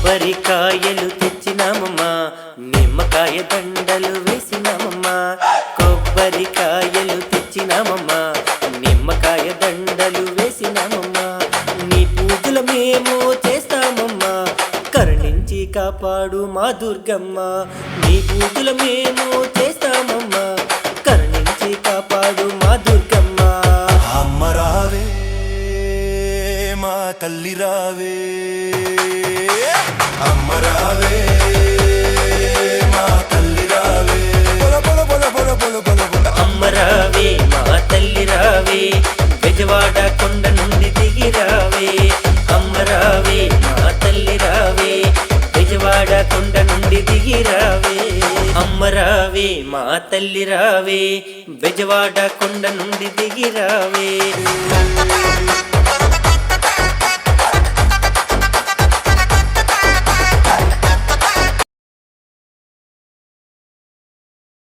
కొబ్బరికాయలు తెచ్చినామమ్మా, నిమ్మకాయ దండలు వేసినామమ్మా. కొబ్బరికాయలు తెచ్చినామమ్మా, నిమ్మకాయ దండలు వేసినామమ్మా. నీ పూజలు మేము చేస్తామమ్మా, కరుణించి కాపాడు మా దుర్గమ్మ. నీ పూజలు మేము చేస్తామమ్మా, కరుణించి కాపాడు మా దుర్గమ్మ. అమ్మ రావే మా తల్లి రావే, అమ్మ రావే మా తల్లి రావే. అమ్మ రావే మా తల్లి రావే, బెజవాడ కొండ నుండి దిగి రావే. అమ్మ రావే మా తల్లి రావే, బెజవాడ కొండ నుండి దిగి రావే. అమ్మ రావే మా తల్లి రావే, బెజవాడ కొండ నుండి దిగి రావే.